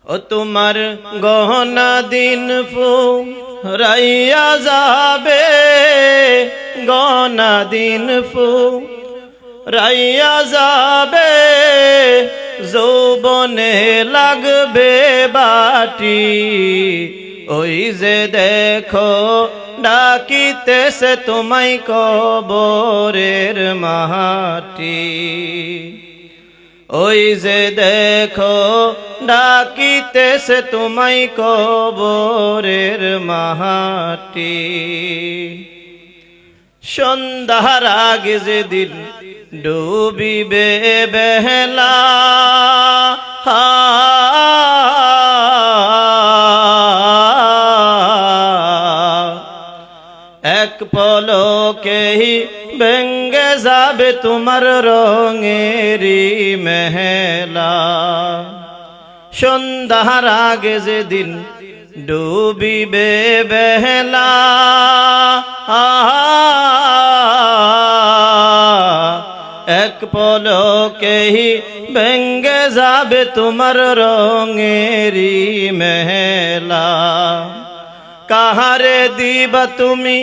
ও তোমার গহনা দিন ফুরাইয়া যাবে, গহনা দিন ফুরাইয়া যাবে, যৌবনে লাগবে বাটি। ওই যে দেখো ডাকিতেছে তোমায় কবরের মাটি। ওই যে দেখো ডাকিতেছে তোমায় কবরের মাটি। সন্ধ্যার আগে যেদিন ডুবিবে বেলা, এক পলকেই ভেঙ্গে যাবে তোমার রঙেরি মেহেলা। সন্ধ্যার আগে যেদিন ডুবিবে বেলা, এক পলকেই ভেঙ্গে যাবে তোমার রঙেরি মেহেলা। কাহারে দিবা তুমি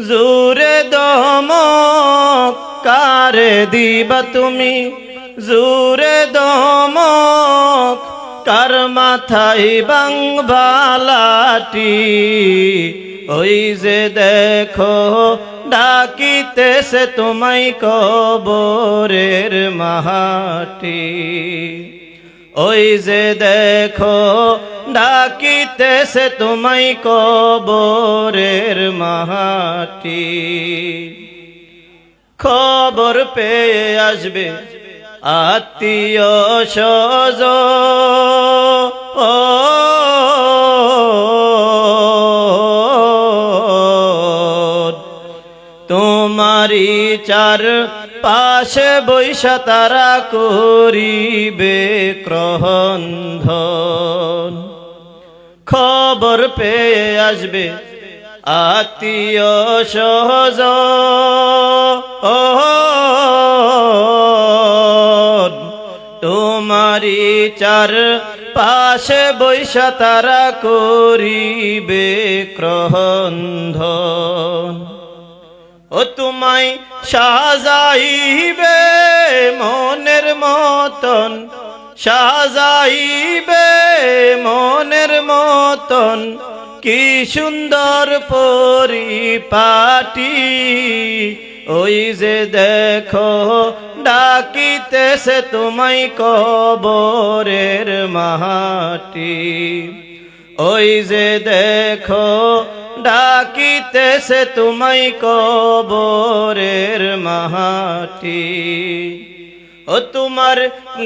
জোরে দমক, কারে দিবা তুমি জোরে দমক, কার মাথায় বাংবালাটি। ওই যে দেখো ডাকিতেছে তোমায় কবরের মাটি। ওই যে দেখো ডাকিতেছে তোমায় কবরের মাটি। খবর পেয়ে আসবে আত্মীয় স্বজন, তোমারি চার পাশে বৈশা তারা করিবে ক্রন্দন। খবর পেয়ে আসবে আত্মীয় স্বজন, তোমারি চার পাশে বৈশা তারা করিবে ক্রন্দন। ও তোমায় সাজাইবে মনের মতন, সাজাইবে মনের মতন, কি সুন্দর পরিপাটি। ওই যে দেখো ডাকিতেছে তোমায় কবরের মাটি। ওই যে দেখো ডাকিতেছে তোমায় কবরের মাটি। ও তোমার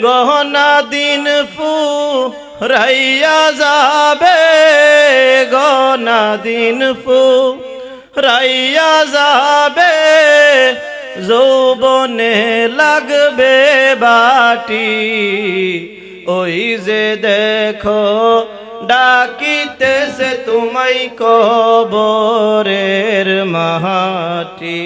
গহনা দিন ফুরাইয়া যাবে, গহনা দিন ফুরাইয়া যাবে, যৌবনে লাগবে বাটি। ওই যে দেখো ডাকিতেছে তোমায় কবরের মাটি।